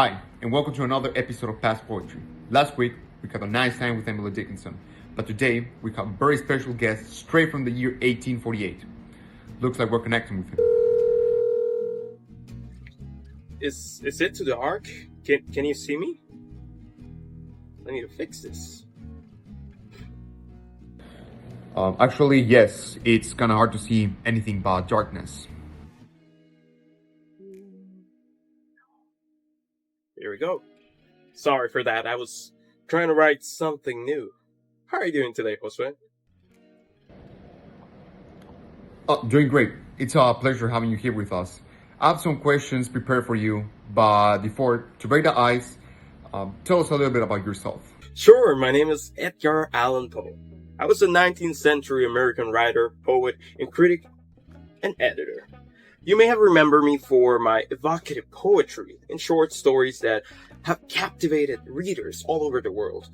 Hi, and welcome to another episode of Past Poetry. Last week, we had a nice time with Emily Dickinson, but today, we have a very special guest straight from the year 1848. Looks like we're connecting with him. Is it too dark? Can you see me? I need to fix this. Actually, yes, it's kinda hard to see anything but darkness. Here we go. Sorry for that. I was trying to write something new. How are you doing today, Josue? Doing great. It's a pleasure having you here with us. I have some questions prepared for you, but before, to break the ice, tell us a little bit about yourself. Sure, my name is Edgar Allan Poe. I was a 19th century American writer, poet, and critic, and editor. You may have remembered me for my evocative poetry and short stories that have captivated readers all over the world.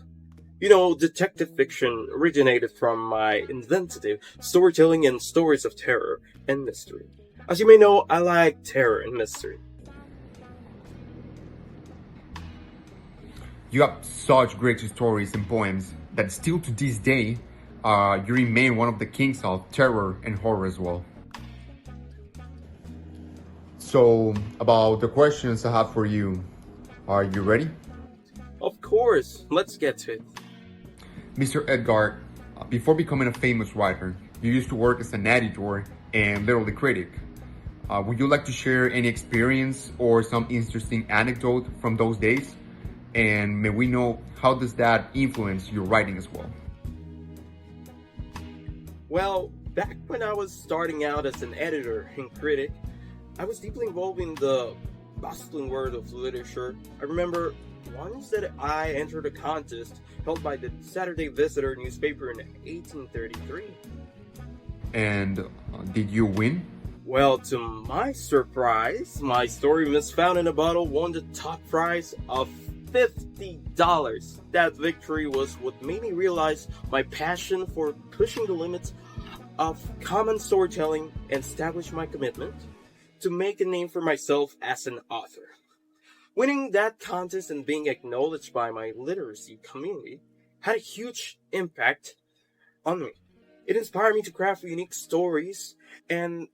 You know, detective fiction originated from my inventive storytelling and stories of terror and mystery. As you may know, I like terror and mystery. You have such great stories and poems that still to this day, you remain one of the kings of terror and horror as well. So, about the questions I have for you, are you ready? Of course, let's get to it. Mr. Edgar, before becoming a famous writer, you used to work as an editor and literary critic. Would you like to share any experience or some interesting anecdote from those days? And may we know how does that influence your writing as well? Well, back when I was starting out as an editor and critic, I was deeply involved in the bustling world of literature. I remember once that I entered a contest held by the Saturday Visitor newspaper in 1833. And did you win? Well, to my surprise, my story, Miss Found in a Bottle, won the top prize of $50. That victory was what made me realize my passion for pushing the limits of common storytelling and establish my commitment to make a name for myself as an author. Winning that contest and being acknowledged by my literacy community had a huge impact on me. It inspired me to craft unique stories and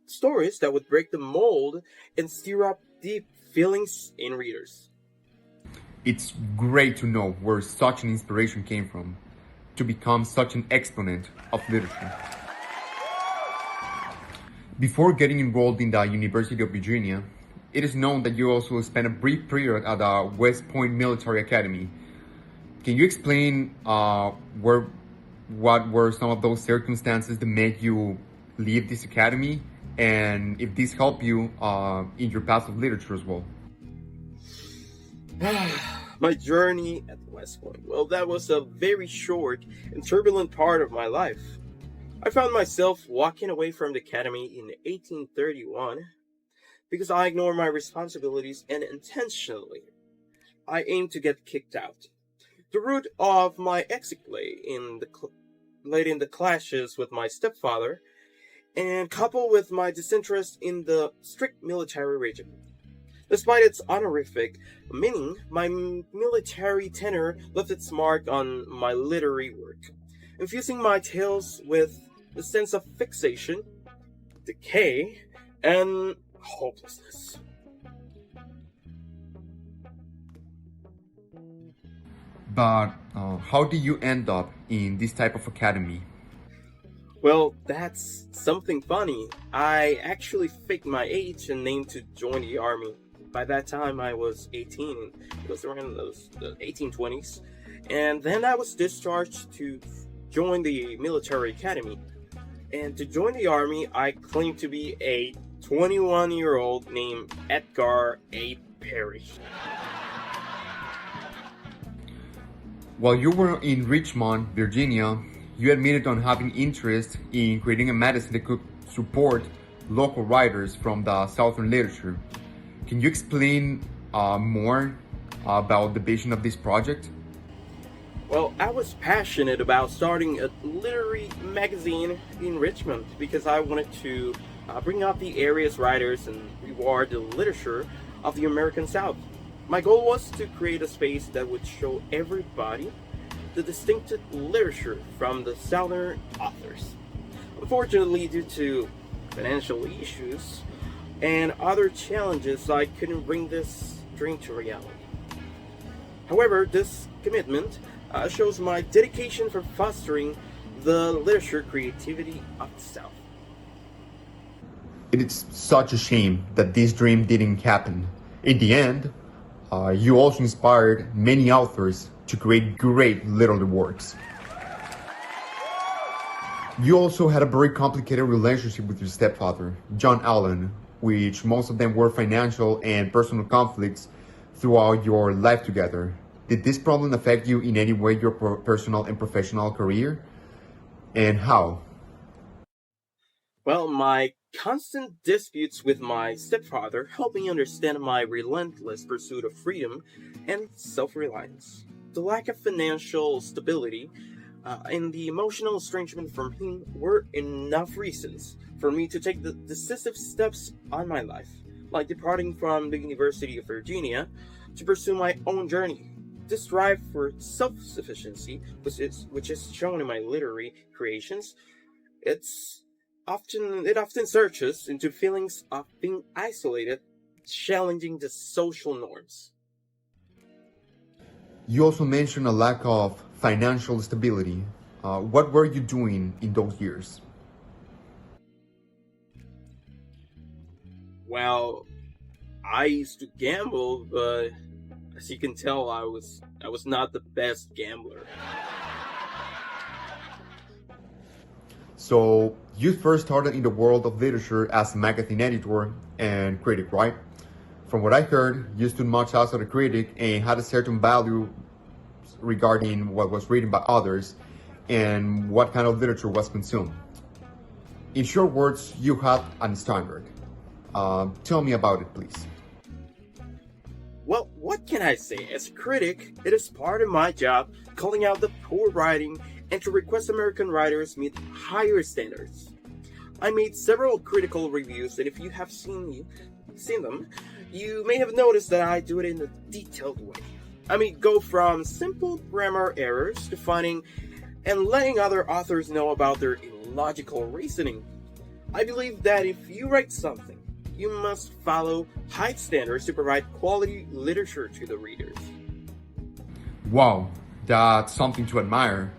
stories that would break the mold and stir up deep feelings in readers. It's great to know where such an inspiration came from to become such an exponent of literature. Before getting enrolled in the University of Virginia, it is known that you also spent a brief period at the West Point Military Academy. Can you explain what were some of those circumstances that made you leave this academy, and if this helped you in your path of literature as well? My journey at West Point. Well, that was a very short and turbulent part of my life. I found myself walking away from the academy in 1831 because I ignored my responsibilities and intentionally I aimed to get kicked out. The root of my exit lay in the clashes with my stepfather, and coupled with my disinterest in the strict military regime. Despite its honorific meaning, my military tenure left its mark on my literary work, infusing my tales with a sense of fixation, decay, and hopelessness. But how did you end up in this type of academy? Well, that's something funny. I actually faked my age and named to join the army. By that time, I was 18. It was around the 1820s. And then I was discharged to join the military academy. And to join the army, I claimed to be a 21-year-old named Edgar A. Perry. While you were in Richmond, Virginia, you admitted on having interest in creating a magazine that could support local writers from the Southern literature. Can you explain more about the vision of this project? Well, I was passionate about starting a literary magazine in Richmond because I wanted to bring out the area's writers and reward the literature of the American South. My goal was to create a space that would show everybody the distinctive literature from the southern authors. Unfortunately, due to financial issues and other challenges, I couldn't bring this dream to reality. However, this commitment shows my dedication for fostering the literature creativity of the South. It is such a shame that this dream didn't happen. In the end, you also inspired many authors to create great literary works. You also had a very complicated relationship with your stepfather, John Allan, which most of them were financial and personal conflicts throughout your life together. Did this problem affect you in any way your personal and professional career? And how? Well, my constant disputes with my stepfather helped me understand my relentless pursuit of freedom and self reliance. The lack of financial stability and the emotional estrangement from him were enough reasons for me to take the decisive steps on my life, like departing from the University of Virginia to pursue my own journey. This drive for self-sufficiency, which is shown in my literary creations, it often searches into feelings of being isolated, challenging the social norms. You also mentioned a lack of financial stability. What were you doing in those years? Well, I used to gamble, but as you can tell, I was not the best gambler. So, you first started in the world of literature as a magazine editor and critic, right? From what I heard, you stood much outside a critic and had a certain value regarding what was written by others and what kind of literature was consumed. In short words, you had a standard. Tell me about it, please. Well, what can I say? As a critic, it is part of my job calling out the poor writing and to request American writers meet higher standards. I made several critical reviews, and if you have seen them, you may have noticed that I do it in a detailed way. I mean, go from simple grammar errors to finding and letting other authors know about their illogical reasoning. I believe that if you write something, you must follow high standards to provide quality literature to the readers. Wow, that's something to admire.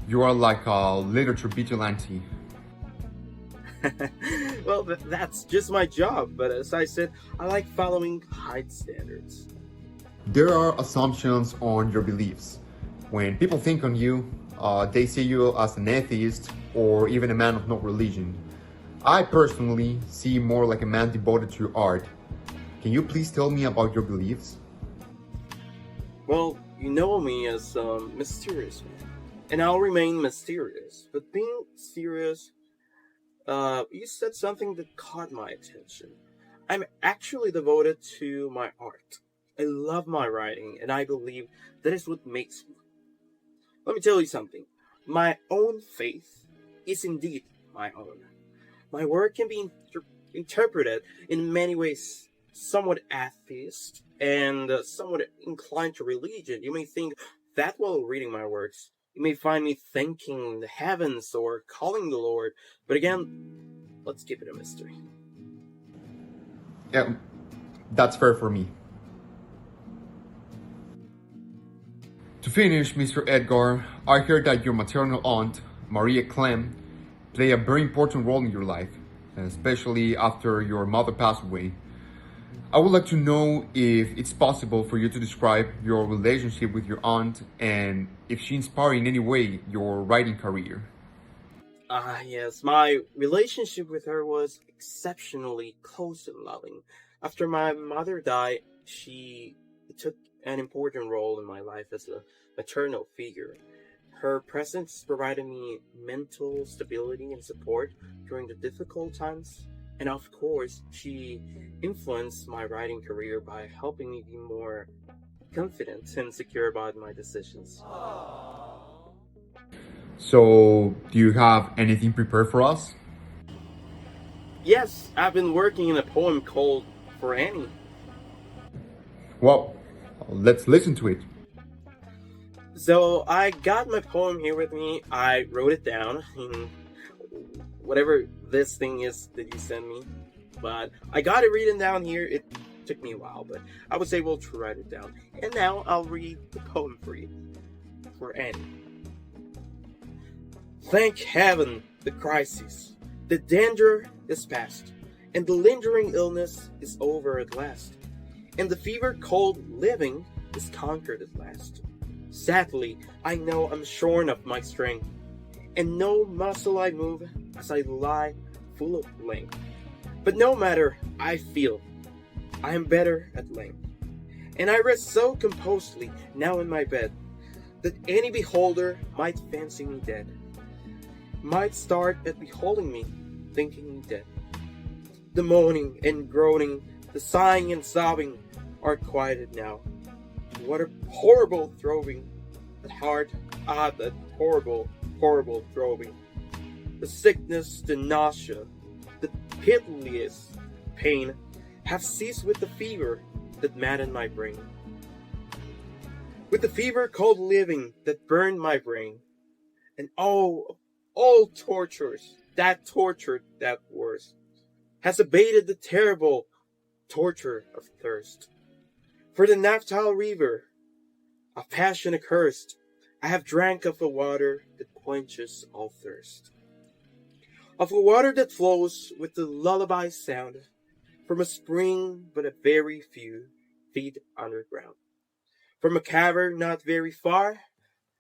You are like a literature vigilante. Well, that's just my job, but as I said, I like following high standards. There are assumptions on your beliefs. When people think on you, they see you as an atheist or even a man of no religion. I personally see you more like a man devoted to art. Can you please tell me about your beliefs? Well, you know me as a mysterious man, and I'll remain mysterious. But being serious, you said something that caught my attention. I'm actually devoted to my art. I love my writing, and I believe that is what makes me. Let me tell you something. My own faith is indeed my own. My work can be interpreted in many ways, somewhat atheist and somewhat inclined to religion. You may think that while reading my works, you may find me thanking the heavens or calling the Lord, but again, let's keep it a mystery. Yeah, that's fair for me. To finish, Mr. Edgar, I heard that your maternal aunt, Maria Clem, played a very important role in your life, especially after your mother passed away. I would like to know if it's possible for you to describe your relationship with your aunt and if she inspired in any way your writing career. Yes, my relationship with her was exceptionally close and loving. After my mother died, she took an important role in my life as a maternal figure. Her presence provided me mental stability and support during the difficult times. And of course, she influenced my writing career by helping me be more confident and secure about my decisions. So, do you have anything prepared for us? Yes, I've been working in a poem called For Annie. Well, Let's listen to it. So I got my poem here with me. I wrote it down in whatever this thing is that you sent me. But I got it written down here. It took me a while, but I was able to write it down. And now I'll read the poem for you. For Annie. Thank heaven, the crisis, the danger is past, and the lingering illness is over at last, and the fever cold living is conquered at last. Sadly, I know I'm shorn of my strength, and no muscle I move as I lie full of length. But no matter, I feel I am better at length, and I rest so composedly now in my bed that any beholder might fancy me dead, might start at beholding me, thinking me dead. The moaning and groaning, the sighing and sobbing are quieted now. What a horrible throbbing at heart, that horrible, horrible throbbing. The sickness, the nausea, the pitiless pain have ceased with the fever that maddened my brain. With the fever cold living that burned my brain. And oh, all tortures, that torture that worst, has abated the terrible torture of thirst. For the Naphthal river, of passion accursed, I have drank of a water that quenches all thirst. Of a water that flows with the lullaby sound from a spring but a very few feet underground. From a cavern not very far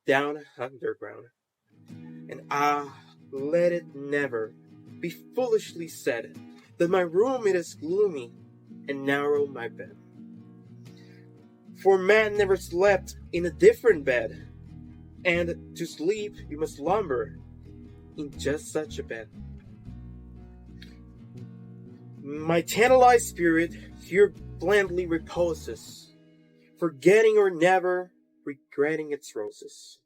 down underground. And let it never be foolishly said that my room it is gloomy and narrow my bed. For man never slept in a different bed, and to sleep you must slumber in just such a bed. My tantalized spirit here blandly reposes, forgetting or never regretting its roses,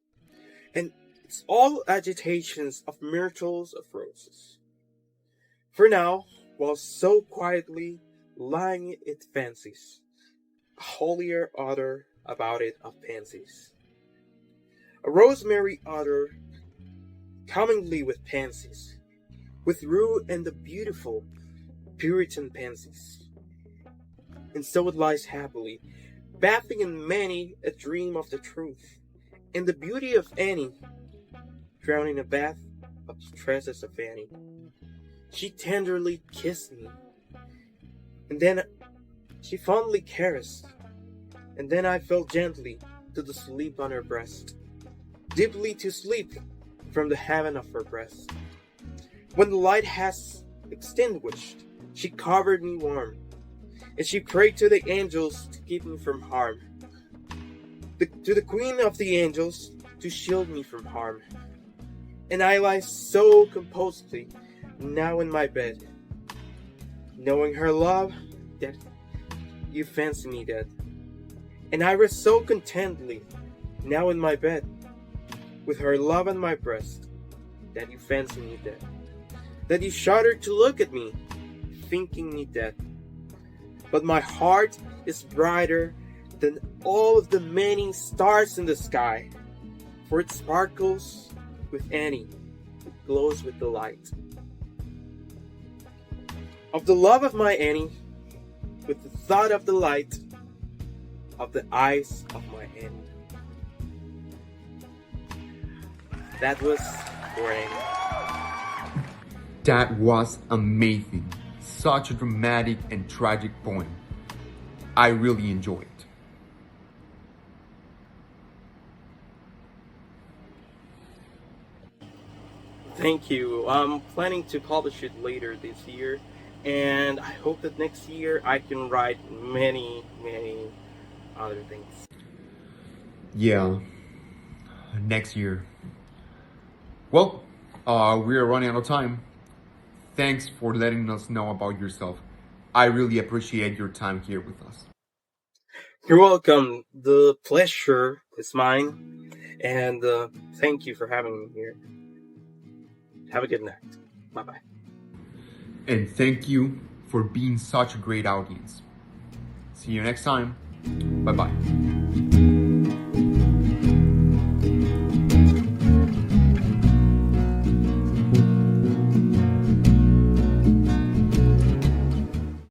and its all agitations of myrtles of roses. For now, while so quietly lying it fancies, a holier odor about it of pansies. A rosemary odor commonly with pansies, with rue and the beautiful Puritan pansies. And so it lies happily, bathing in many a dream of the truth, and the beauty of Annie, drowning a bath of tresses of Annie. She tenderly kissed me, and then she fondly caressed, and then I fell gently to the sleep on her breast, deeply to sleep from the heaven of her breast. When the light has extinguished, she covered me warm, and she prayed to the angels to keep me from harm, to the queen of the angels to shield me from harm. And I lie so composedly now in my bed, knowing her love that you fancy me dead. And I rest so contentedly now in my bed, with her love on my breast, that you fancy me dead, that you shudder to look at me, thinking me dead. But my heart is brighter than all of the many stars in the sky, for it sparkles with Annie, it glows with the light of the love of my Annie, with the thought of the light of the eyes of my Annie. That was for Annie. That was amazing. Such a dramatic and tragic poem. I really enjoyed it. Thank you. I'm planning to publish it later this year, and I hope that next year I can write many, many other things. Yeah, next year. Well, we are running out of time. Thanks for letting us know about yourself. I really appreciate your time here with us. You're welcome. The pleasure is mine, and thank you for having me here. Have a good night. Bye bye. And thank you for being such a great audience. See you next time. Bye bye.